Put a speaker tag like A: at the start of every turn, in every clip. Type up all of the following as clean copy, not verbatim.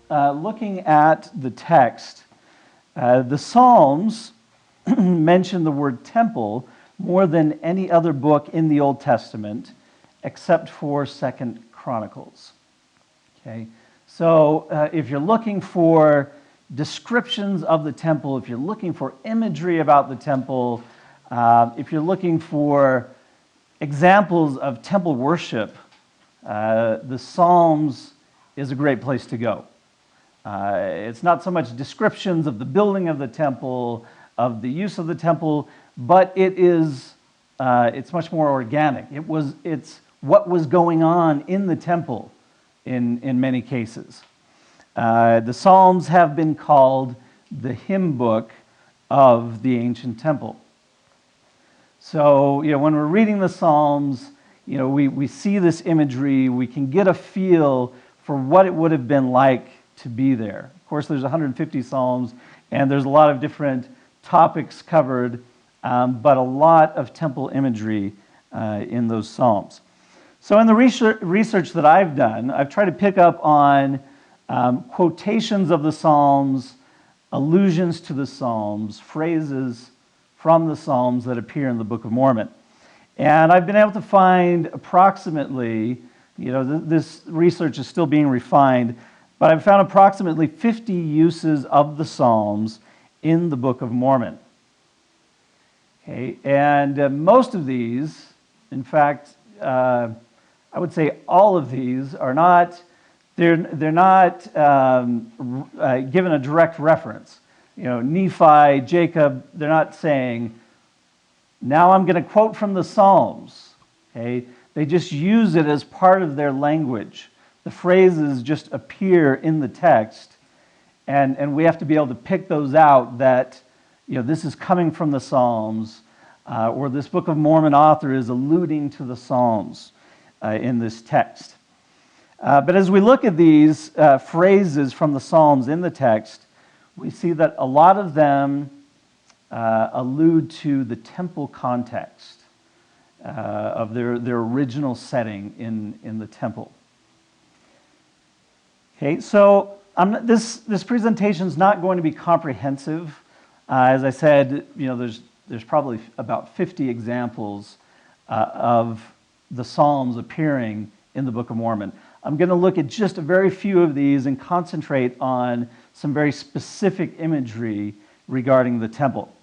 A: looking at the text, the Psalms mention the word temple more than any other book in the Old Testament, except for 2 Chronicles. Okay, so if you're looking for descriptions of the temple, if you're looking for imagery about the temple, if you're looking for examples of temple worship, the Psalms is a great place to go. It's not so much descriptions of the building of the temple, of the use of the temple, but it's much more organic. It's what was going on in the temple in many cases. The Psalms have been called the hymn book of the ancient temple. So, when we're reading the Psalms, we see this imagery, we can get a feel for what it would have been like to be there. Of course, there's 150 Psalms, and there's a lot of different topics covered, but a lot of temple imagery in those Psalms. So in the research that I've done, I've tried to pick up on quotations of the Psalms, allusions to the Psalms, phrases from the Psalms that appear in the Book of Mormon. And I've been able to find approximately, this research is still being refined, but I've found approximately 50 uses of the Psalms in the Book of Mormon. Okay, and most of these, in fact, I would say all of these are not, they're not given a direct reference. Nephi, Jacob, they're not saying, now I'm going to quote from the Psalms. Okay, they just use it as part of their language. The phrases just appear in the text, and we have to be able to pick those out that, this is coming from the Psalms, or this Book of Mormon author is alluding to the Psalms in this text. But as we look at these phrases from the Psalms in the text, we see that a lot of them allude to the temple context of their original setting in the temple. Okay, so this presentation is not going to be comprehensive. As I said, there's probably about 50 examples of the Psalms appearing in the Book of Mormon. I'm going to look at just a very few of these and concentrate on some very specific imagery regarding the temple.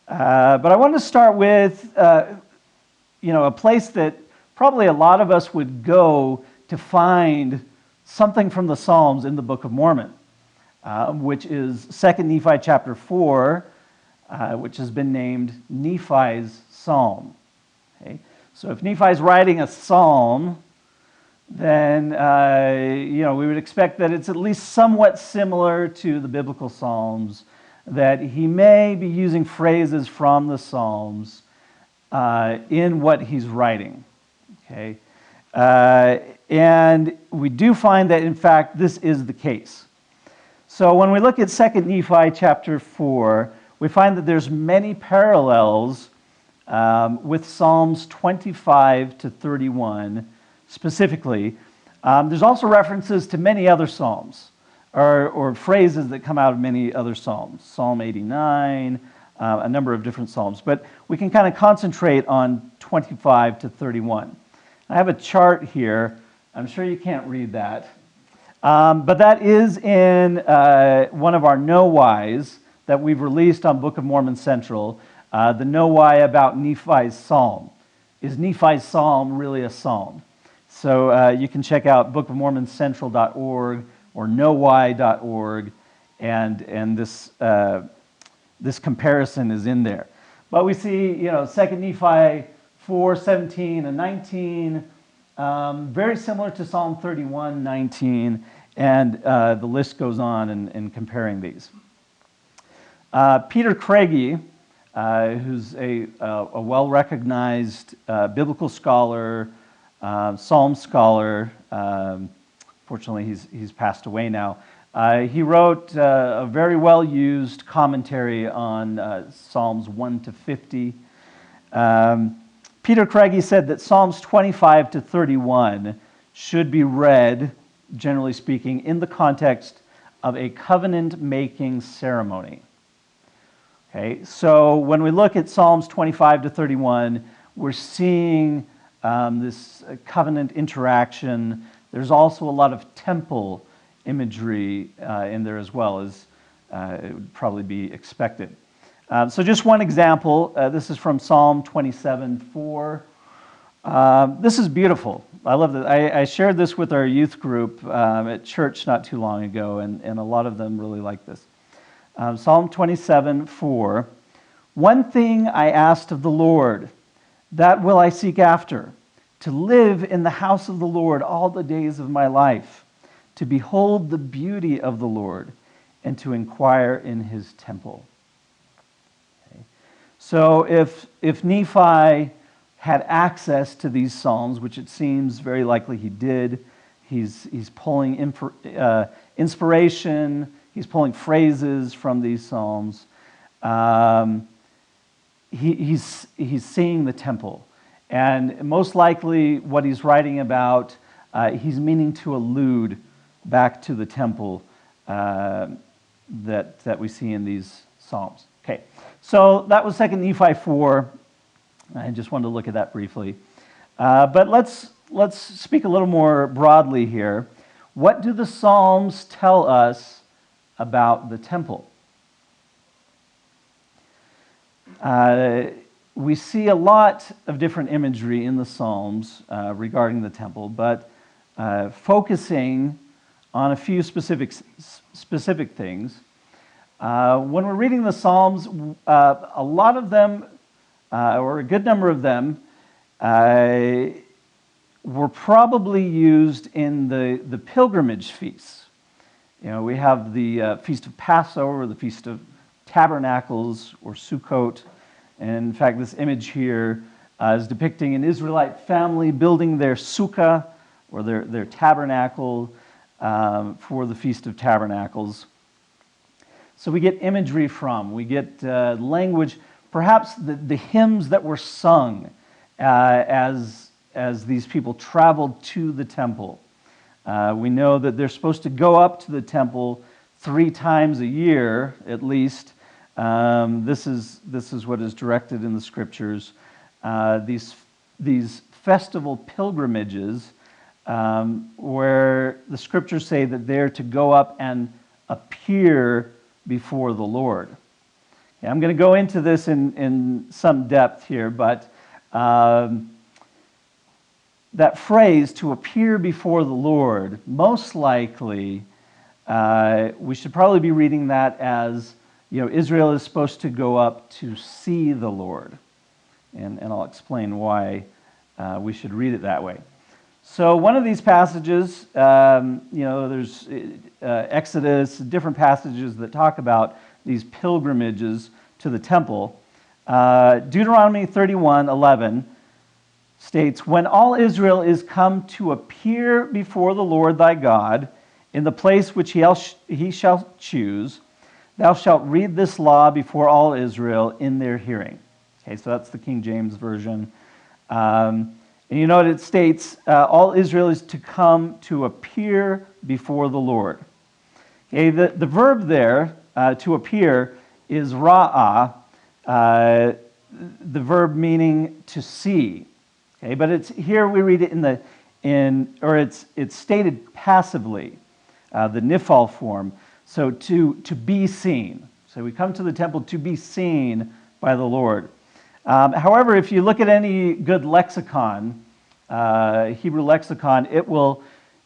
A: But I want to start with, a place that probably a lot of us would go to find something from the Psalms in the Book of Mormon, which is 2 Nephi chapter 4, which has been named Nephi's Psalm. Okay? So if Nephi's writing a psalm, then we would expect that it's at least somewhat similar to the biblical Psalms, that he may be using phrases from the Psalms in what he's writing. Okay, and we do find that, in fact, this is the case. So when we look at 2 Nephi chapter 4, we find that there's many parallels with Psalms 25 to 31 specifically. There's also references to many other Psalms, or phrases that come out of many other Psalms. Psalm 89, a number of different Psalms. But we can kind of concentrate on 25 to 31. I have a chart here. I'm sure you can't read that. But that is in one of our Know Whys that we've released on Book of Mormon Central, the Know Why about Nephi's Psalm. Is Nephi's Psalm really a psalm? So you can check out bookofmormoncentral.org or knowwhy.org, and this comparison is in there. But we see, 2 Nephi 4, 17 and 19, very similar to Psalm 31, 19, and the list goes on in comparing these. Peter Craigie, who's a well-recognized biblical scholar, Psalm scholar. Fortunately, he's passed away now. He wrote a very well-used commentary on Psalms 1 to 50. Peter Craigie said that Psalms 25 to 31 should be read, generally speaking, in the context of a covenant-making ceremony. Okay, so when we look at Psalms 25 to 31, we're seeing this covenant interaction. There's also a lot of temple imagery in there as well, as it would probably be expected. So just one example, this is from Psalm 27:4. This is beautiful. I love this. I shared this with our youth group at church not too long ago, and a lot of them really like this. Psalm 27:4. One thing I asked of the Lord, that will I seek after, to live in the house of the Lord all the days of my life, to behold the beauty of the Lord, and to inquire in his temple. Okay. So if Nephi had access to these psalms, which it seems very likely he did, he's pulling inspiration, he's pulling phrases from these psalms. He's seeing the temple. And most likely what he's writing about, he's meaning to allude back to the temple that we see in these psalms. Okay, so that was 2 Nephi 4. I just wanted to look at that briefly. But let's speak a little more broadly here. What do the Psalms tell us about the temple? We see a lot of different imagery in the Psalms regarding the temple, but focusing on a few specific things. When we're reading the Psalms, a lot of them, or a good number of them, were probably used in the pilgrimage feasts. You know, we have the Feast of Passover, the Feast of Tabernacles, or Sukkot. And in fact, this image here is depicting an Israelite family building their sukkah, or their tabernacle, for the Feast of Tabernacles. So we get imagery we get language, perhaps the hymns that were sung as these people traveled to the temple. We know that they're supposed to go up to the temple 3 times a year, at least. This is what is directed in the scriptures. These festival pilgrimages, where the scriptures say that they're to go up and appear before the Lord. Okay, I'm going to go into this in some depth here, but that phrase, to appear before the Lord, most likely we should probably be reading that as, Israel is supposed to go up to see the Lord. And I'll explain why we should read it that way. So one of these passages, there's Exodus, different passages that talk about these pilgrimages to the temple. Deuteronomy 31:11 states, "When all Israel is come to appear before the Lord thy God in the place which he shall choose, thou shalt read this law before all Israel in their hearing." Okay, so that's the King James Version. And you know what it states? All Israel is to come to appear before the Lord. Okay, the verb there, to appear, is ra'ah, the verb meaning to see. Okay, but it's here we read it it's stated passively, the nifal form. So to be seen. So we come to the temple to be seen by the Lord. However, if you look at any good lexicon, Hebrew lexicon, it will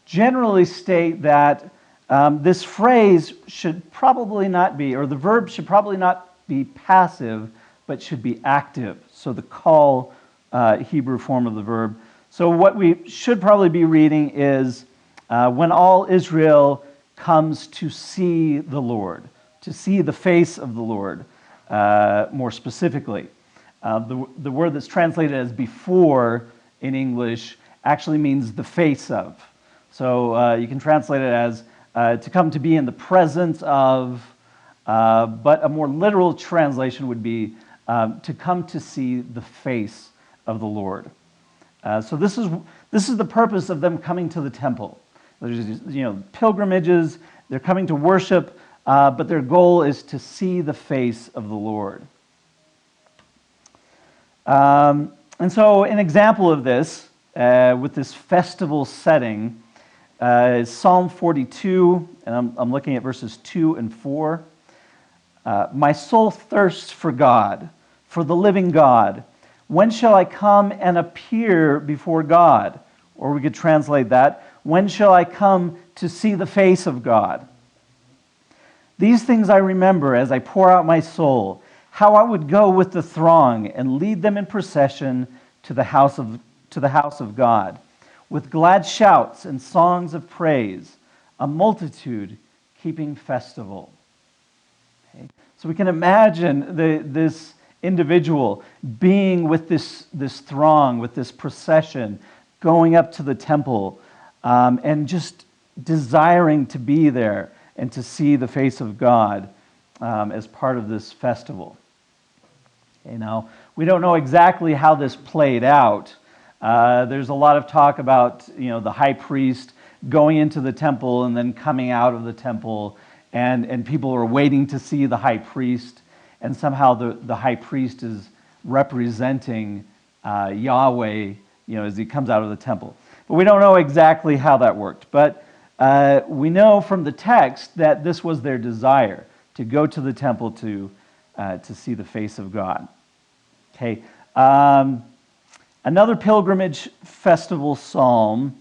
A: generally state that this phrase should probably not be, or the verb should probably not be passive, but should be active. So the call Hebrew form of the verb. So what we should probably be reading is when all Israel comes to see the Lord, to see the face of the Lord, more specifically. The word that's translated as before in English actually means the face of. So you can translate it as to come to be in the presence of, but a more literal translation would be to come to see the face of the Lord. So this is the purpose of them coming to the temple. There's pilgrimages. They're coming to worship, but their goal is to see the face of the Lord. And so an example of this, with this festival setting, is Psalm 42, and I'm looking at verses 2 and 4. My soul thirsts for God, for the living God. When shall I come and appear before God? Or we could translate that, when shall I come to see the face of God? These things I remember as I pour out my soul, how I would go with the throng and lead them in procession to the house of God, with glad shouts and songs of praise, a multitude keeping festival. Okay? So we can imagine this individual being with this throng, with this procession, going up to the temple, and just desiring to be there and to see the face of God as part of this festival. Okay, now, we don't know exactly how this played out. There's a lot of talk about the high priest going into the temple and then coming out of the temple, and people are waiting to see the high priest, and somehow the high priest is representing Yahweh as he comes out of the temple. But we don't know exactly how that worked. But we know from the text that this was their desire, to go to the temple to see the face of God. Okay. Another pilgrimage festival psalm.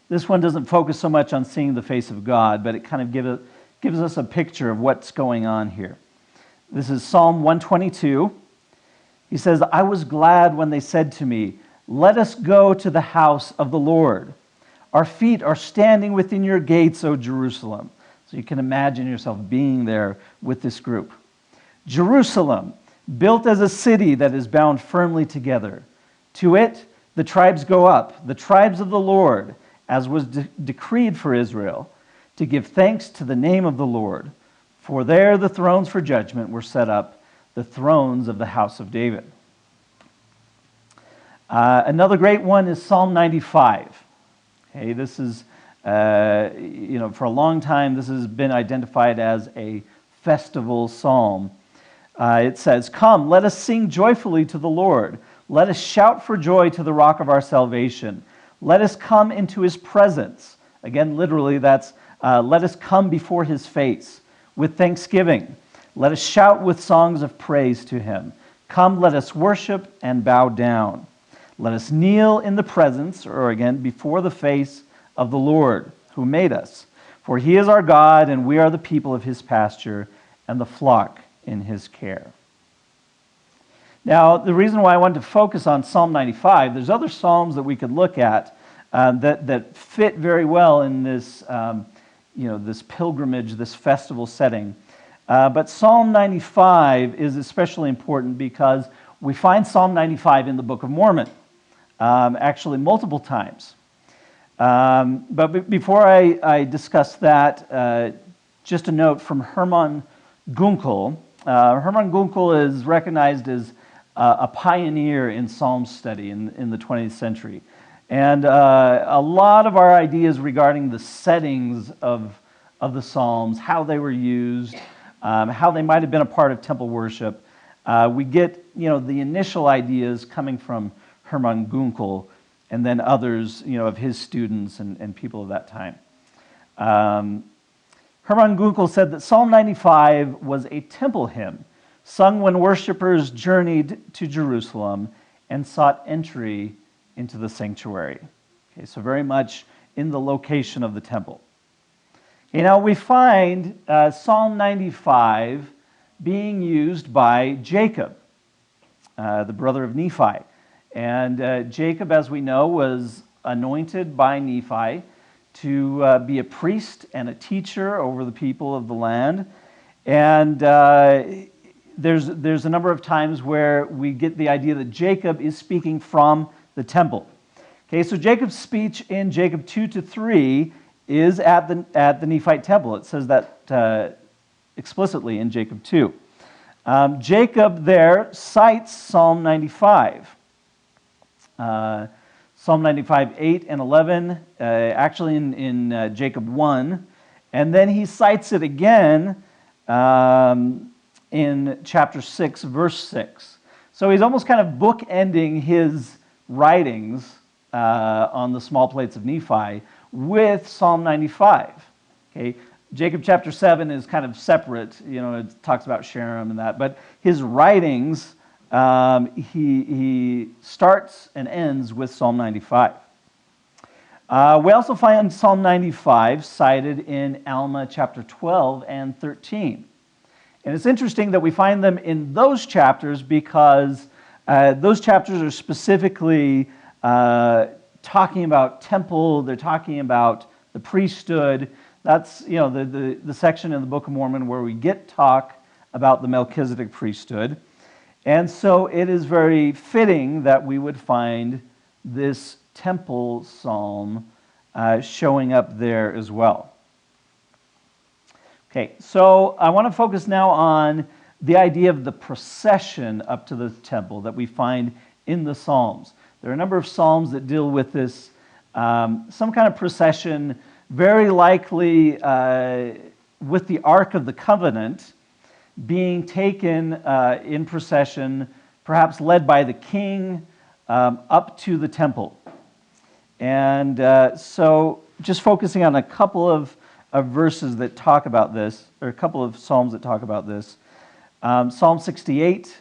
A: This one doesn't focus so much on seeing the face of God, but it kind of gives us a picture of what's going on here. This is Psalm 122. He says, I was glad when they said to me, let us go to the house of the Lord. Our feet are standing within your gates, O Jerusalem. So you can imagine yourself being there with this group. Jerusalem, built as a city that is bound firmly together. To it, the tribes go up, the tribes of the Lord, as was decreed for Israel, to give thanks to the name of the Lord. For there the thrones for judgment were set up, the thrones of the house of David. Another great one is Psalm 95. Okay, this is, for a long time, this has been identified as a festival psalm. It says, come, let us sing joyfully to the Lord. Let us shout for joy to the rock of our salvation. Let us come into his presence. Again, literally, that's let us come before his face with thanksgiving. Let us shout with songs of praise to him. Come, let us worship and bow down. Let us kneel in the presence, or again, before the face of the Lord who made us. For he is our God, and we are the people of his pasture and the flock in his care. Now, the reason why I wanted to focus on Psalm 95, there's other psalms that we could look at that fit very well in this, this pilgrimage, this festival setting. But Psalm 95 is especially important because we find Psalm 95 in the Book of Mormon, actually multiple times. But before I discuss that, just a note from Hermann Gunkel. Hermann Gunkel is recognized as a pioneer in psalm study in the 20th century. And a lot of our ideas regarding the settings of the psalms, how they were used, how they might have been a part of temple worship, we get the initial ideas coming from Hermann Gunkel, and then others of his students and people of that time. Hermann Gunkel said that Psalm 95 was a temple hymn sung when worshipers journeyed to Jerusalem and sought entry into the sanctuary. Okay, so very much in the location of the temple. We find Psalm 95 being used by Jacob, the brother of Nephi. And Jacob, as we know, was anointed by Nephi to be a priest and a teacher over the people of the land. And there's a number of times where we get the idea that Jacob is speaking from the temple. Okay, so Jacob's speech in Jacob 2-3 is at the Nephite temple. It says that explicitly in Jacob 2. Jacob there cites Psalm 95. Psalm 95, 8 and 11, actually in Jacob 1, And then he cites it again in chapter 6, verse 6. So he's almost kind of bookending his writings on the small plates of Nephi with Psalm 95. Okay, Jacob chapter 7 is kind of separate. It talks about Sherem and that. But his writings, he starts and ends with Psalm 95. We also find Psalm 95 cited in Alma chapter 12 and 13. And it's interesting that we find them in those chapters because those chapters are specifically talking about temple, they're talking about the priesthood. That's the section in the Book of Mormon where we get talk about the Melchizedek priesthood. And so it is very fitting that we would find this temple psalm showing up there as well. Okay, so I want to focus now on the idea of the procession up to the temple that we find in the Psalms. There are a number of Psalms that deal with this, some kind of procession, very likely with the Ark of the Covenant being taken in procession, perhaps led by the king, up to the temple. And so just focusing on a couple of verses that talk about this, or a couple of Psalms that talk about this. Psalm 68,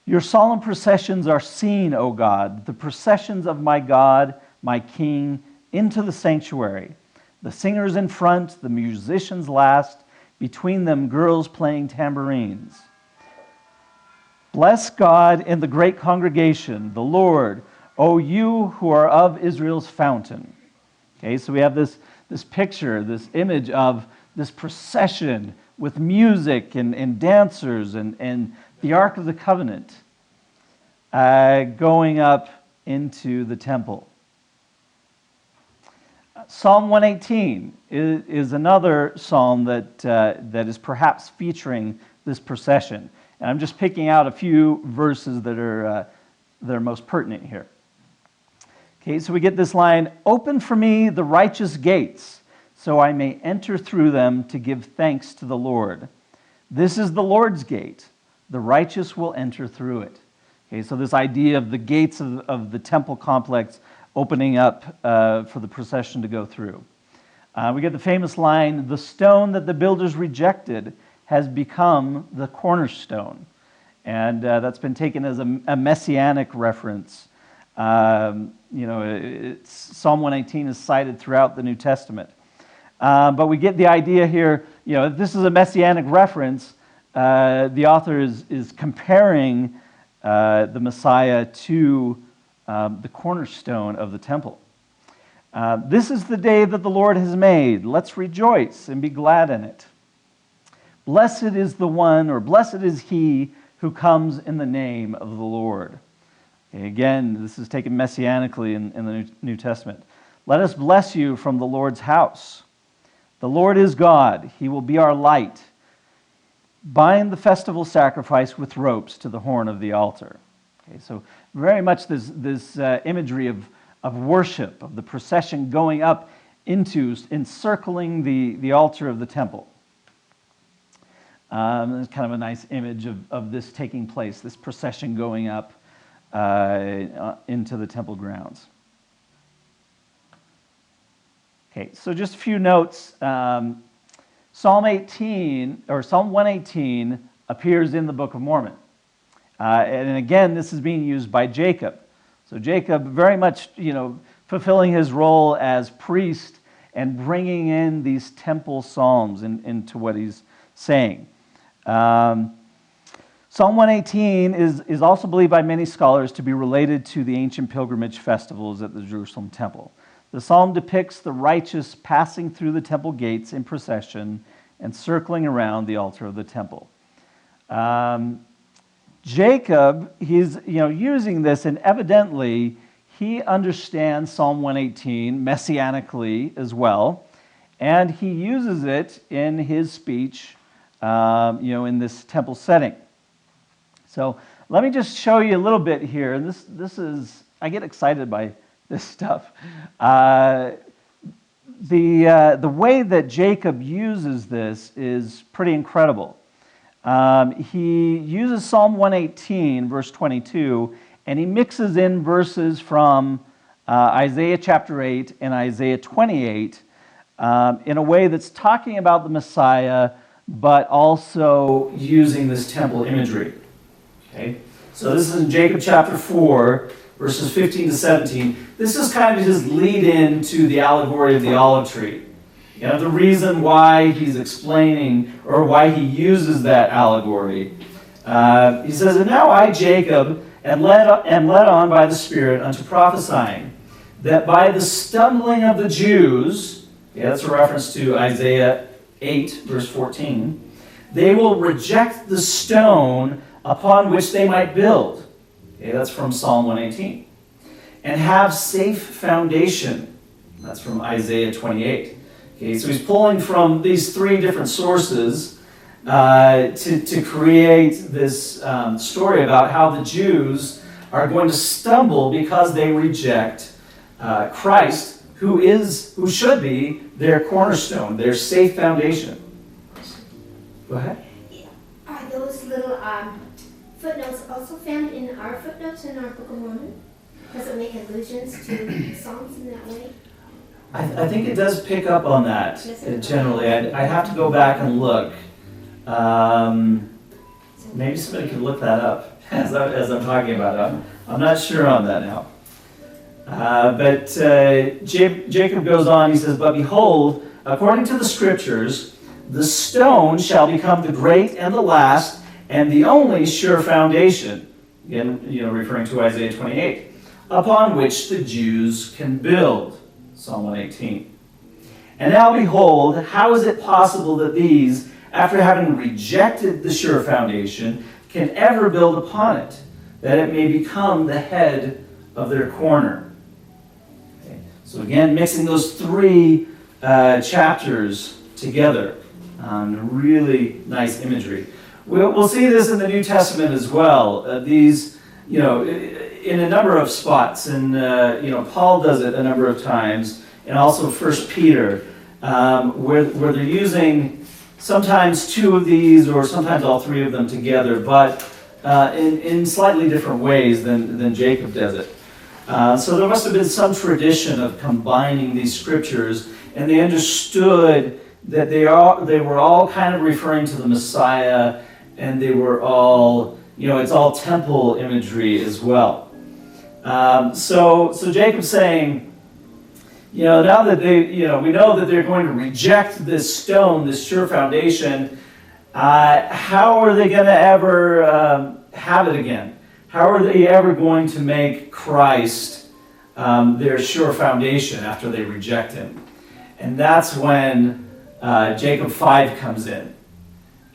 A: your solemn processions are seen, O God, the processions of my God, my King, into the sanctuary. The singers in front, the musicians last, between them girls playing tambourines. Bless God in the great congregation, the Lord, O you who are of Israel's fountain. Okay, so we have this picture, this image of this procession with music and dancers and the Ark of the Covenant going up into the temple. Psalm 118 is another psalm that is perhaps featuring this procession. And I'm just picking out a few verses that are most pertinent here. Okay, so we get this line, open for me the righteous gates, so I may enter through them to give thanks to the Lord. This is the Lord's gate. The righteous will enter through it. Okay, so this idea of the gates of the temple complex opening up for the procession to go through. We get the famous line, the stone that the builders rejected has become the cornerstone. And that's been taken as a messianic reference. Psalm 118 is cited throughout the New Testament. But we get the idea here, this is a messianic reference. The author is comparing the Messiah to the cornerstone of the temple. This is the day that the Lord has made. Let's rejoice and be glad in it. Blessed is the one, or blessed is he who comes in the name of the Lord. Okay, again, this is taken messianically in the New Testament. Let us bless you from the Lord's house. The Lord is God. He will be our light. Bind the festival sacrifice with ropes to the horn of the altar. Okay, so very much this imagery of worship, of the procession going up into, encircling the altar of the temple. It's kind of a nice image of this taking place, this procession going up into the temple grounds. Okay, so just a few notes. Psalm 118 appears in the Book of Mormon. And again, this is being used by Jacob. So Jacob very much, fulfilling his role as priest and bringing in these temple psalms into what he's saying. Psalm 118 is also believed by many scholars to be related to the ancient pilgrimage festivals at the Jerusalem temple. The psalm depicts the righteous passing through the temple gates in procession and circling around the altar of the temple. Jacob, he's using this, and evidently he understands Psalm 118 messianically as well, and he uses it in his speech, in this temple setting. So let me just show you a little bit here. And this is, I get excited by this stuff. the way that Jacob uses this is pretty incredible. He uses Psalm 118, verse 22, and he mixes in verses from Isaiah chapter 8 and Isaiah 28 in a way that's talking about the Messiah, but also using this temple imagery. Okay? So this is in Jacob chapter 4, verses 15 to 17. This is kind of his lead-in to the allegory of the olive tree. You know, the reason why he's explaining, or why he uses that allegory. He says, "And now I, Jacob, am led on by the Spirit unto prophesying, that by the stumbling of the Jews," that's a reference to Isaiah 8, verse 14, "they will reject the stone upon which they might build." Okay, that's from Psalm 118. "And have safe foundation." That's from Isaiah 28. Okay, so he's pulling from these three different sources to create this story about how the Jews are going to stumble because they reject Christ, who should be their cornerstone, their safe foundation. Go ahead.
B: Are those little footnotes also found in our footnotes in our Book of Mormon? Does it make allusions to Psalms in that way?
A: I think it does pick up on that generally. I'd have to go back and look. Maybe somebody could look that up as I'm talking about it. I'm not sure on that now. But Jacob goes on, he says, "But behold, according to the scriptures, the stone shall become the great and the last and the only sure foundation," again, referring to Isaiah 28, "upon which the Jews can build," Psalm 118. "And now behold, how is it possible that these, after having rejected the sure foundation, can ever build upon it, that it may become the head of their corner?" Okay. So again, mixing those three chapters together. Really nice imagery. We'll see this in the New Testament as well. These, in a number of spots, and Paul does it a number of times, and also 1 Peter, where they're using sometimes two of these, or sometimes all three of them together, but in slightly different ways than Jacob does it. So there must have been some tradition of combining these scriptures, and they understood that they were all kind of referring to the Messiah, and they were all, it's all temple imagery as well. So Jacob's saying, now that we know that they're going to reject this stone, this sure foundation, how are they going to ever have it again? How are they ever going to make Christ their sure foundation after they reject him? And that's when Jacob 5 comes in.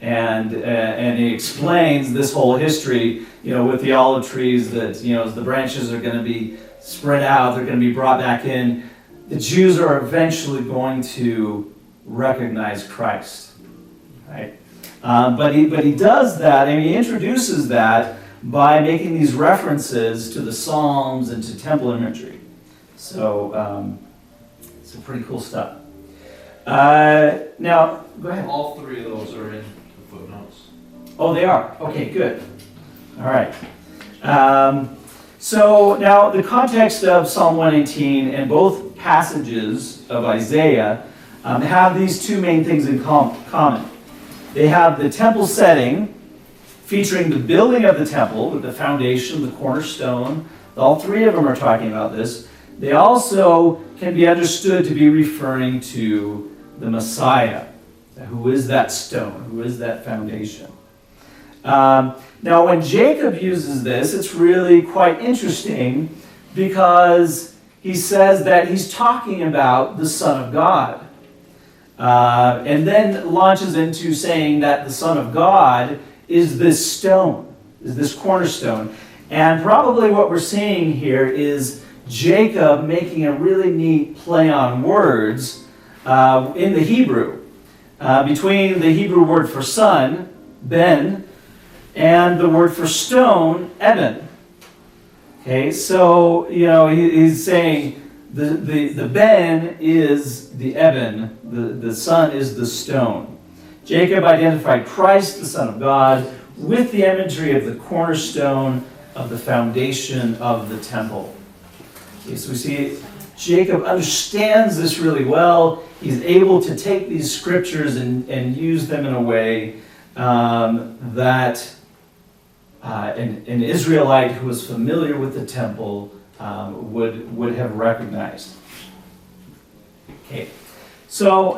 A: And he explains this whole history, with the olive trees, that, as the branches are going to be spread out, they're going to be brought back in. The Jews are eventually going to recognize Christ, right? But he does that, and he introduces that by making these references to the Psalms and to temple imagery. So, it's pretty cool stuff. Now, go ahead.
C: All three of those are in the footnotes.
A: Oh, they are? Okay, good. All right. So now the context of Psalm 118 and both passages of Isaiah have these two main things in common. They have the temple setting, featuring the building of the temple with the foundation, the cornerstone. All three of them are talking about this. They also can be understood to be referring to the Messiah. Who is that stone? Who is that foundation? Now, when Jacob uses this, it's really quite interesting because he says that he's talking about the Son of God. And then launches into saying that the Son of God is this stone, is this cornerstone. And probably what we're seeing here is Jacob making a really neat play on words in the Hebrew. Between the Hebrew word for son, ben, and the word for stone, eben. Okay, so, he's saying The ben is the eben, the son is the stone. Jacob identified Christ, the Son of God, with the imagery of the cornerstone of the foundation of the temple. Okay, so we see Jacob understands this really well. He's able to take these scriptures and use them in a way that an Israelite who was familiar with the temple would have recognized. Okay, so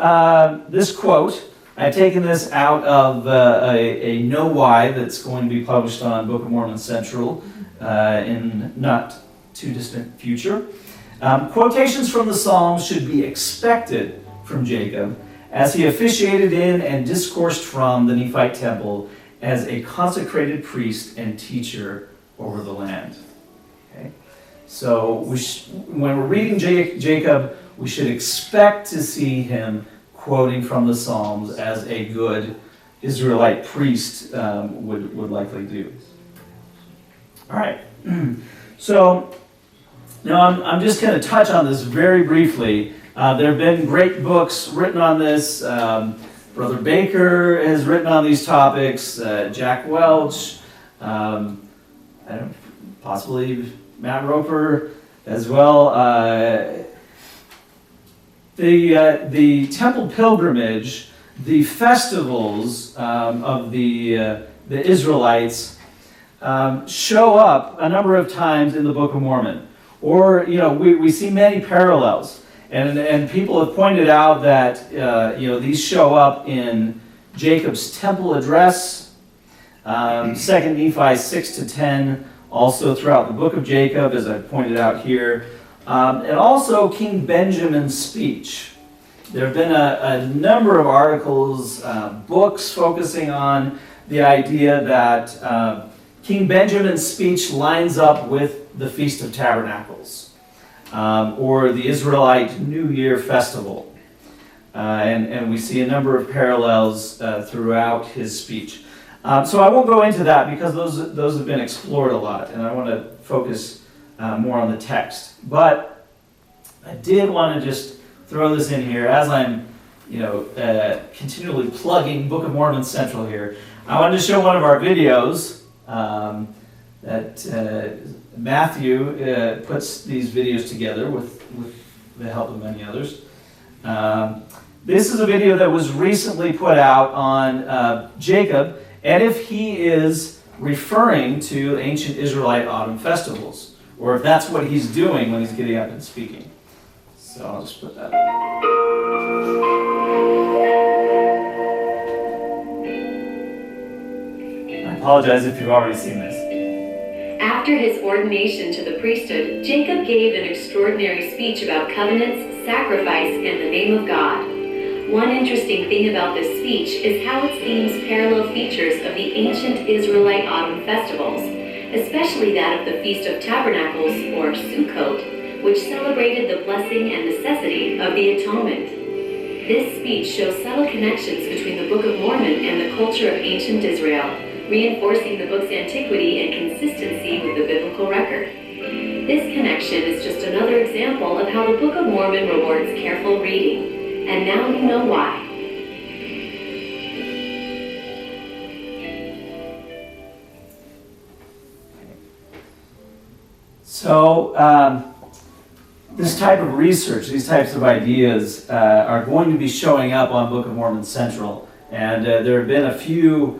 A: this quote, I've taken this out of a Know Why that's going to be published on Book of Mormon Central in not too distant future. Quotations from the Psalms should be expected from Jacob as he officiated in and discoursed from the Nephite temple as a consecrated priest and teacher over the land. Okay? So when we're reading Jacob, we should expect to see him quoting from the Psalms as a good Israelite priest would likely do. All right. So now I'm just going to touch on this very briefly. There have been great books written on this. Brother Baker has written on these topics. Jack Welch, possibly Matt Roper as well. The temple pilgrimage, the festivals of the Israelites show up a number of times in the Book of Mormon. Or, we see many parallels. And people have pointed out that, these show up in Jacob's temple address, 2 Nephi 6 to 10, also throughout the book of Jacob, as I pointed out here, and also King Benjamin's speech. There have been a number of articles, books focusing on the idea that King Benjamin's speech lines up with the Feast of Tabernacles. Or the Israelite New Year Festival. And we see a number of parallels throughout his speech. So I won't go into that because those have been explored a lot, and I want to focus more on the text. But I did want to just throw this in here as I'm continually plugging Book of Mormon Central here. I wanted to show one of our videos that Matthew puts these videos together with the help of many others. This is a video that was recently put out on Jacob, and if he is referring to ancient Israelite autumn festivals, or if that's what he's doing when he's getting up and speaking. So I'll just put that up. I apologize if you've already seen this.
D: After his ordination to the priesthood, Jacob gave an extraordinary speech about covenants, sacrifice, and the name of God. One interesting thing about this speech is how it themes parallel features of the ancient Israelite autumn festivals, especially that of the Feast of Tabernacles, or Sukkot, which celebrated the blessing and necessity of the atonement. This speech shows subtle connections between the Book of Mormon and the culture of ancient Israel, reinforcing the book's antiquity and consistency with the biblical record. This connection is just another example of how the Book of Mormon rewards careful reading. And now you know why.
A: So, this type of research, these types of ideas are going to be showing up on Book of Mormon Central. And there have been a few...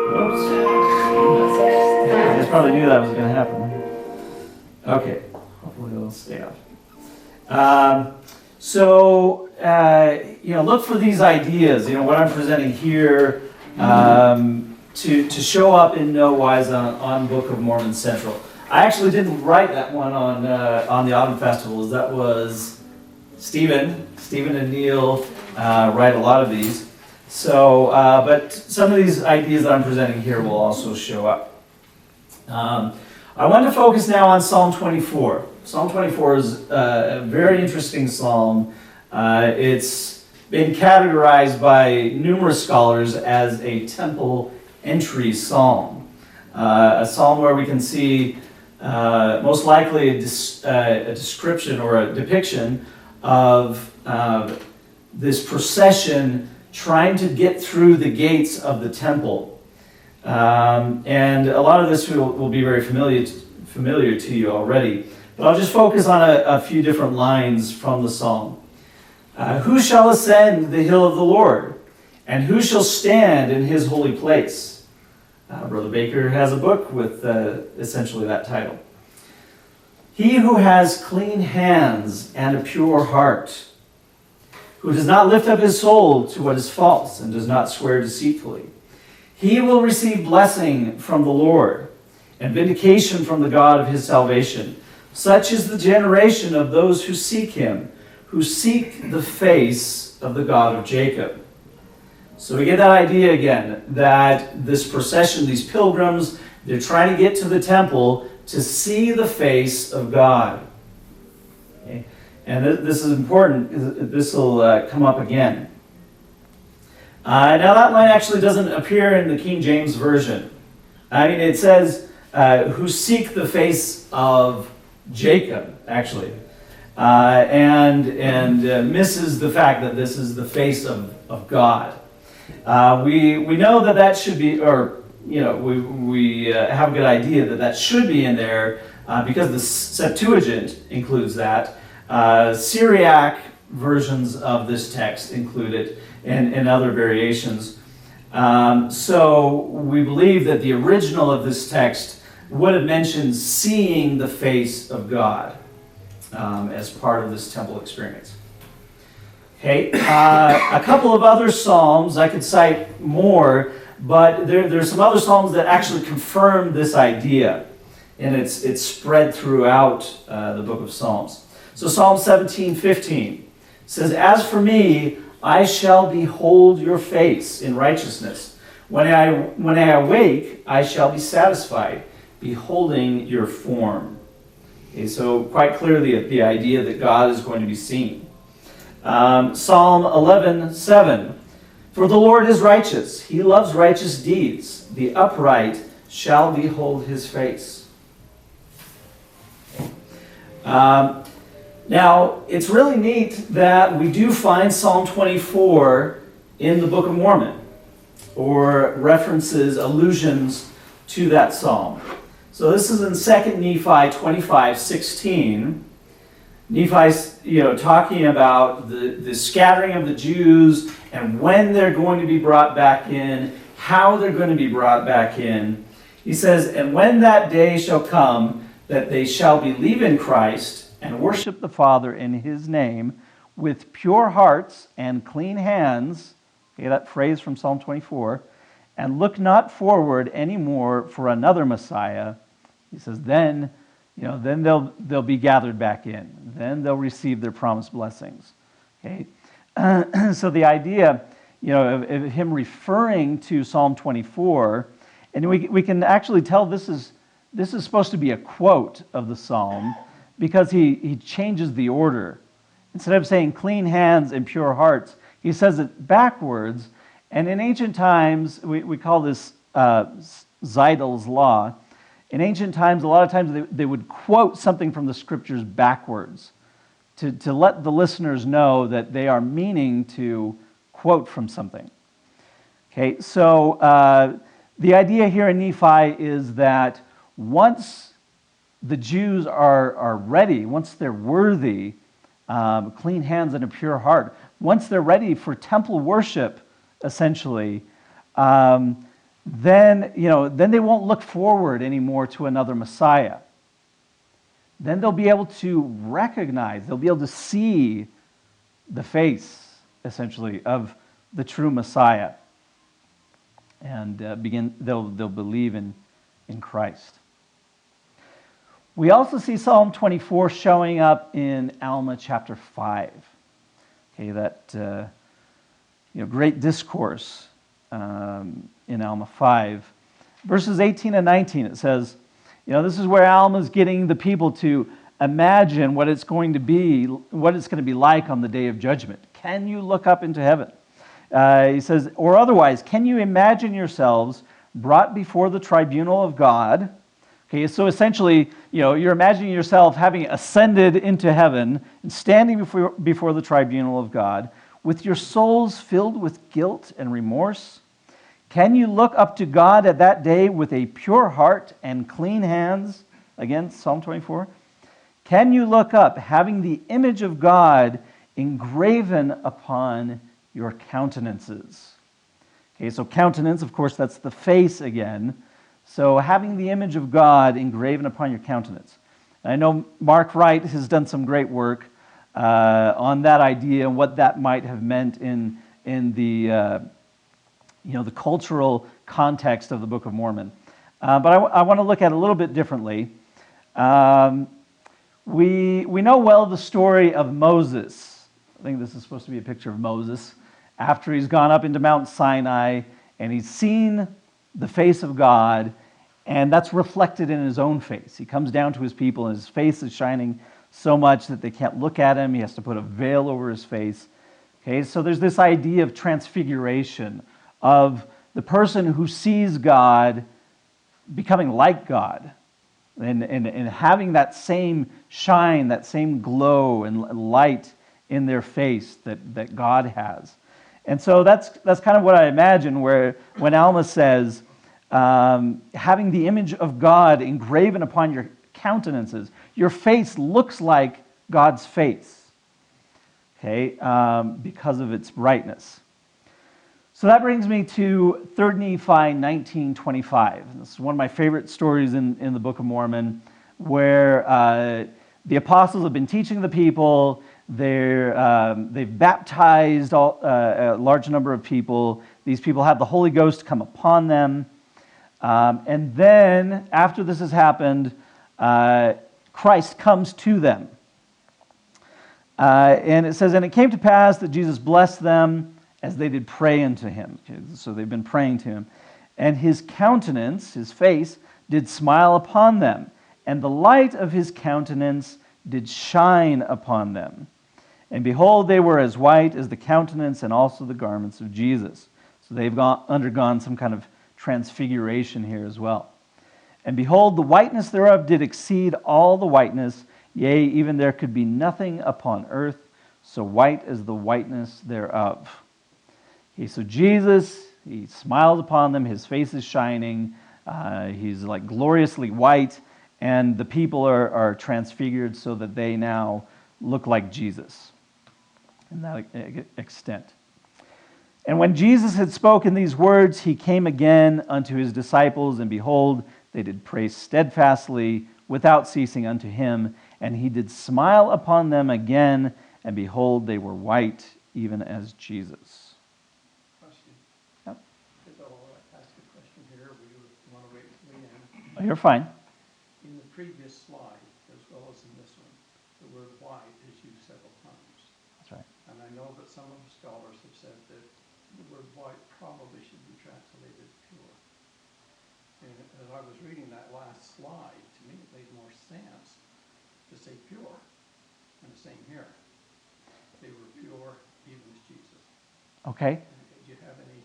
A: whoops. I just probably knew that was going to happen. Okay. Hopefully it'll stay off. Look for these ideas. What I'm presenting here to show up in no wise on Book of Mormon Central. I actually didn't write that one on the autumn festivals. That was Stephen and Neil write a lot of these. So, but some of these ideas that I'm presenting here will also show up. I want to focus now on Psalm 24. Psalm 24 is a very interesting psalm. It's been categorized by numerous scholars as a temple entry psalm. A psalm where we can see most likely a description or a depiction of this procession trying to get through the gates of the temple. And a lot of this will be very familiar to you already. But I'll just focus on a few different lines from the psalm. Who shall ascend the hill of the Lord? And who shall stand in his holy place? Brother Baker has a book with essentially that title. He who has clean hands and a pure heart, who does not lift up his soul to what is false and does not swear deceitfully. He will receive blessing from the Lord and vindication from the God of his salvation. Such is the generation of those who seek him, who seek the face of the God of Jacob. So we get that idea again, that this procession, these pilgrims, they're trying to get to the temple to see the face of God. Okay? And this is important. This will come up again. Now that line actually doesn't appear in the King James Version. It says, who seek the face of Jacob, actually. And misses the fact that this is the face of God. We know that should be, or we have a good idea that should be in there because the Septuagint includes that. Syriac versions of this text include it, and other variations. So we believe that the original of this text would have mentioned seeing the face of God as part of this temple experience. Okay, a couple of other psalms, I could cite more, but there's some other psalms that actually confirm this idea, and it's spread throughout the book of Psalms. So Psalm 17:15 says, "As for me, I shall behold your face in righteousness. When I awake, I shall be satisfied, beholding your form." Okay, so quite clearly the idea that God is going to be seen. Psalm 11:7, "For the Lord is righteous, he loves righteous deeds. The upright shall behold his face." Now, it's really neat that we do find Psalm 24 in the Book of Mormon, or references, allusions to that psalm. So this is in 2 Nephi 25:16. Nephi's, talking about the scattering of the Jews and when they're going to be brought back in, how they're going to be brought back in. He says, "And when that day shall come, that they shall believe in Christ and worship the Father in his name with pure hearts and clean hands," okay, that phrase from Psalm 24, "and look not forward anymore for another Messiah," he says, then they'll be gathered back in. Then they'll receive their promised blessings. Okay, so the idea, of him referring to Psalm 24, and we can actually tell this is supposed to be a quote of the psalm because he changes the order. Instead of saying clean hands and pure hearts, he says it backwards. And in ancient times, we call this Zeidel's law. In ancient times, a lot of times they would quote something from the scriptures backwards to let the listeners know that they are meaning to quote from something. Okay, so the idea here in Nephi is that once the Jews are ready, once they're worthy, clean hands and a pure heart, once they're ready for temple worship, essentially, then they won't look forward anymore to another Messiah. Then they'll be able to recognize, they'll be able to see the face, essentially, of the true Messiah, and they'll believe in Christ. We also see Psalm 24 showing up in Alma chapter 5. Okay, that great discourse in Alma 5. Verses 18 and 19, it says, this is where Alma's getting the people to imagine what it's going to be like on the day of judgment. Can you look up into heaven? He says, or otherwise, can you imagine yourselves brought before the tribunal of God, Okay, so essentially, you're imagining yourself having ascended into heaven and standing before the tribunal of God with your souls filled with guilt and remorse. Can you look up to God at that day with a pure heart and clean hands? Again, Psalm 24. Can you look up having the image of God engraven upon your countenances? Okay, so countenance, of course, that's the face again. So having the image of God engraven upon your countenance. I know Mark Wright has done some great work on that idea and what that might have meant in the the cultural context of the Book of Mormon. But I want to look at it a little bit differently. We know well the story of Moses. I think this is supposed to be a picture of Moses after he's gone up into Mount Sinai and he's seen the face of God, and that's reflected in his own face. He comes down to his people, and his face is shining so much that they can't look at him. He has to put a veil over his face. Okay, so there's this idea of transfiguration, of the person who sees God becoming like God, and having that same shine, that same glow and light in their face that God has. And so that's kind of what I imagine when Alma says, having the image of God engraven upon your countenances. Your face looks like God's face, okay, because of its brightness. So that brings me to 3 Nephi 19:25. This is one of my favorite stories in the Book of Mormon, where the apostles have been teaching the people. They've baptized a large number of people. These people have the Holy Ghost come upon them. And then, after this has happened, Christ comes to them. And it says, and it came to pass that Jesus blessed them as they did pray unto him. So they've been praying to him. And his countenance, his face, did smile upon them. And the light of his countenance did shine upon them. And behold, they were as white as the countenance and also the garments of Jesus. So they've undergone some kind of transfiguration here as well. And behold, the whiteness thereof did exceed all the whiteness, yea, even there could be nothing upon earth so white as the whiteness thereof. Okay, so Jesus, he smiles upon them, his face is shining, he's like gloriously white, and the people are transfigured so that they now look like Jesus in that extent. And when Jesus had spoken these words, he came again unto his disciples, and behold, they did pray steadfastly without ceasing unto him, and he did smile upon them again, and behold, they were white, even as Jesus.
E: Question.
A: Yep.
E: I'll ask a question here. We want to wait in.
A: Oh, you're fine.
E: In the previous slide, as well as in this one, the word white is used several times.
A: That's right.
E: And I know that some of the scholars have said that the word white probably should be translated pure. And as I was reading that last slide, to me it made more sense to say pure. And the same here. They were pure, even as Jesus.
A: Okay.
E: Do you have any?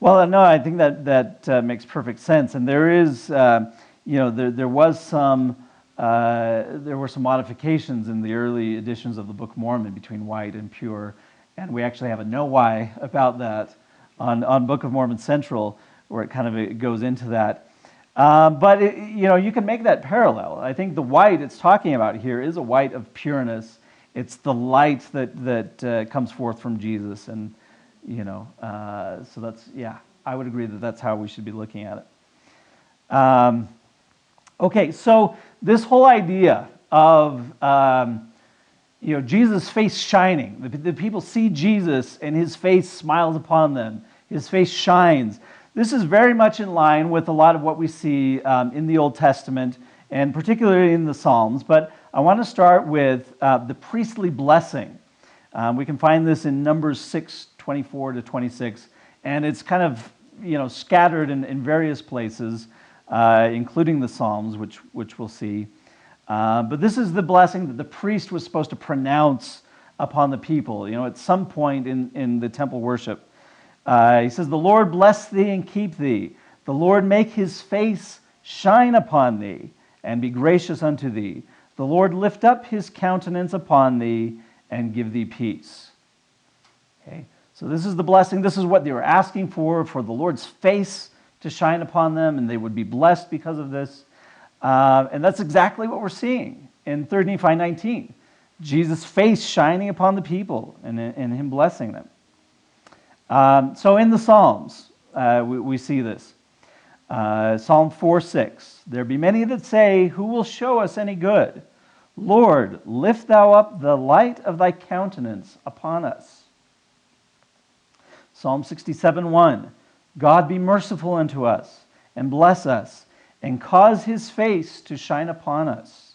A: Well, no, I think that makes perfect sense. And there is, there were some modifications in the early editions of the Book of Mormon between white and pure. And we actually have a know why about that on Book of Mormon Central, where it kind of goes into that. But you can make that parallel. I think the white it's talking about here is a white of pureness. It's the light that comes forth from Jesus, and so that's, yeah, I would agree that that's how we should be looking at it. Okay, so this whole idea of Jesus' face shining. The people see Jesus and his face smiles upon them. His face shines. This is very much in line with a lot of what we see in the Old Testament, and particularly in the Psalms. But I want to start with the priestly blessing. We can find this in Numbers 6:24-26, and it's kind of scattered in various places, including the Psalms, which we'll see. But this is the blessing that the priest was supposed to pronounce upon the people, at some point in the temple worship. He says, "The Lord bless thee and keep thee. The Lord make his face shine upon thee and be gracious unto thee. The Lord lift up his countenance upon thee and give thee peace. Okay, so this is the blessing. This is what they were asking for the Lord's face to shine upon them, and they would be blessed because of this. And that's exactly what we're seeing in 3 Nephi 19. Jesus' face shining upon the people and him blessing them. So in the Psalms, we see this. Psalm 4:6, there be many that say, who will show us any good? Lord, lift thou up the light of thy countenance upon us. Psalm 67:1, God be merciful unto us, and bless us, and cause his face to shine upon us.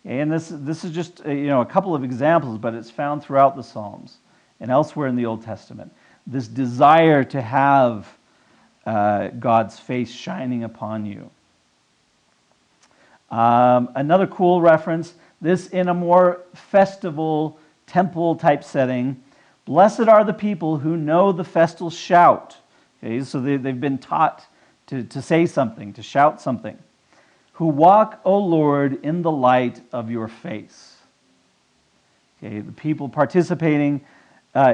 A: And this is just a couple of examples, but it's found throughout the Psalms and elsewhere in the Old Testament. This desire to have God's face shining upon you. Another cool reference, this in a more festival temple type setting. Blessed are the people who know the festal shout. Okay, so they've been taught to say something, to shout something. Who walk, O Lord, in the light of your face. Okay, the people participating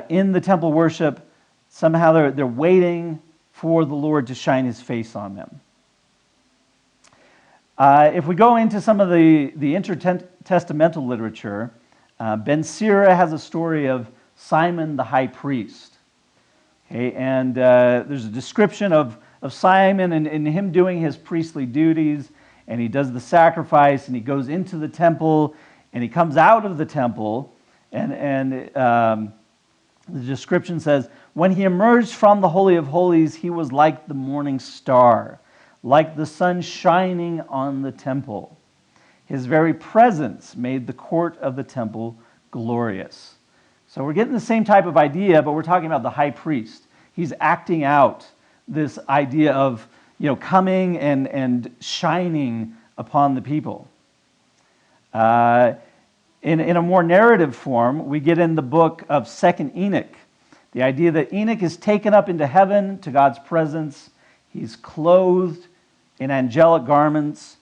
A: in the temple worship, somehow they're waiting for the Lord to shine his face on them. If we go into some of the intertestamental literature, Ben Sira has a story of Simon the high priest. Okay, and there's a description of Simon and him doing his priestly duties, and he does the sacrifice, and he goes into the temple, and he comes out of the temple, and the description says, when he emerged from the Holy of Holies, he was like the morning star, like the sun shining on the temple. His very presence made the court of the temple glorious. So we're getting the same type of idea, but we're talking about the high priest. He's acting out this idea of coming and shining upon the people. In a more narrative form, we get in the book of 2nd Enoch. The idea that Enoch is taken up into heaven to God's presence. He's clothed in angelic garments,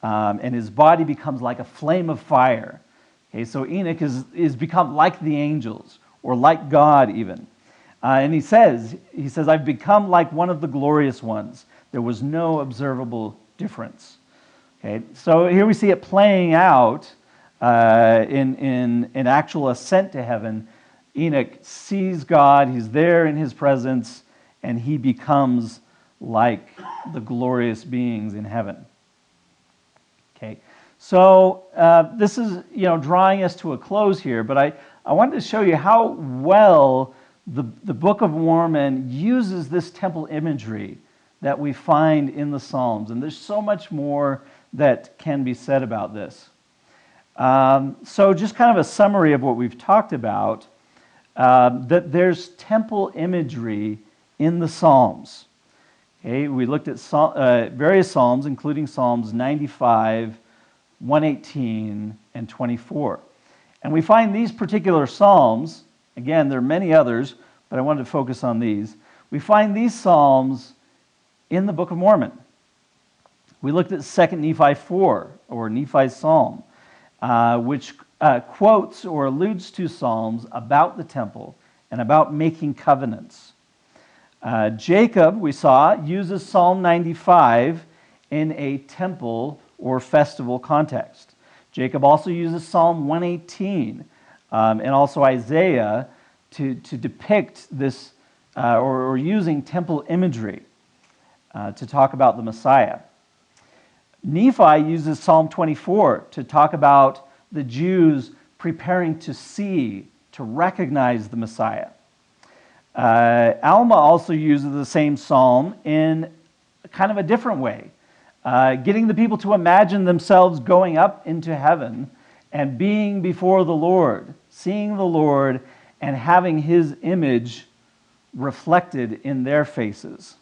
A: and his body becomes like a flame of fire. Okay, so Enoch is become like the angels, or like God even. And he says, I've become like one of the glorious ones. There was no observable difference. Okay, so here we see it playing out in actual ascent to heaven. Enoch sees God, he's there in his presence, and he becomes like the glorious beings in heaven. Okay, so this is drawing us to a close here, but I wanted to show you how well the Book of Mormon uses this temple imagery that we find in the Psalms, and there's so much more that can be said about this. So just kind of a summary of what we've talked about, that there's temple imagery in the Psalms. Okay, we looked at various Psalms, including Psalms 95, 118, and 24. And we find these particular Psalms, again, there are many others, but I wanted to focus on these. We find these Psalms in the Book of Mormon. We looked at 2 Nephi 4, or Nephi's Psalm, which quotes or alludes to Psalms about the temple and about making covenants. Jacob, we saw, uses Psalm 95 in a temple or festival context. Jacob also uses Psalm 118 and also Isaiah to depict this, or using temple imagery to talk about the Messiah. Nephi uses Psalm 24 to talk about the Jews preparing to see, to recognize the Messiah. Alma also uses the same psalm in kind of a different way, getting the people to imagine themselves going up into heaven and being before the Lord, seeing the Lord and having his image reflected in their faces.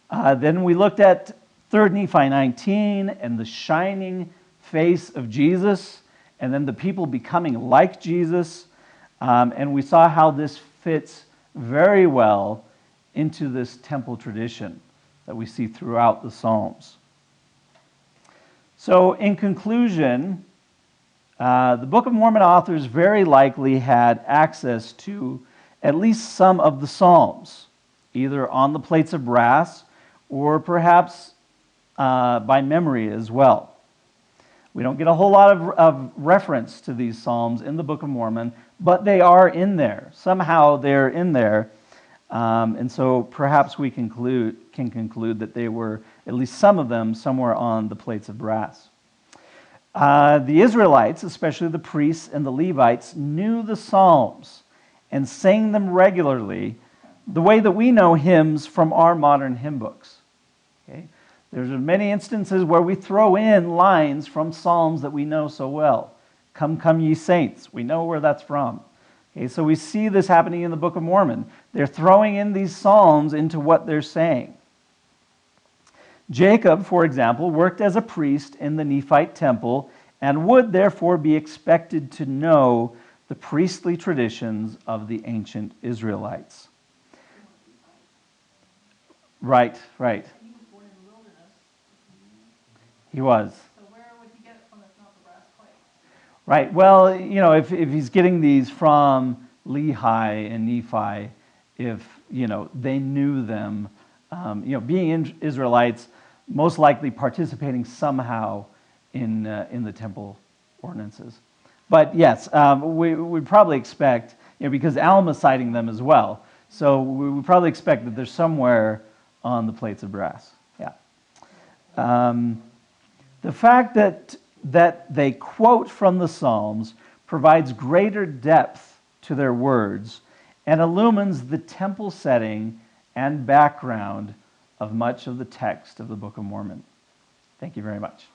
A: Then we looked at 3 Nephi 19 and the shining face of Jesus, and then the people becoming like Jesus. And we saw how this fits very well into this temple tradition that we see throughout the Psalms. So in conclusion, the Book of Mormon authors very likely had access to at least some of the Psalms, either on the plates of brass or perhaps by memory as well. We don't get a whole lot of reference to these Psalms in the Book of Mormon, but they are in there. Somehow they're in there. And so perhaps we can conclude that they were, at least some of them, somewhere on the plates of brass. The Israelites, especially the priests and the Levites, knew the Psalms and sang them regularly the way that we know hymns from our modern hymn books. Okay? There's many instances where we throw in lines from Psalms that we know so well. Come, come, ye saints. We know where that's from. Okay, so we see this happening in the Book of Mormon. They're throwing in these Psalms into what they're saying. Jacob, for example, worked as a priest in the Nephite temple and would therefore be expected to know the priestly traditions of the ancient Israelites. Right.
F: He was born in the wilderness.
A: He was.
F: So where would he get it from if not the brass plate?
A: Right. Well, if he's getting these from Lehi and Nephi, if, they knew them, being Israelites, most likely participating somehow in the temple ordinances. But yes, we probably expect, because Alma's citing them as well, so we would probably expect that they're somewhere on the plates of brass. Yeah. The fact that they quote from the Psalms provides greater depth to their words and illumines the temple setting and background of much of the text of the Book of Mormon. Thank you very much.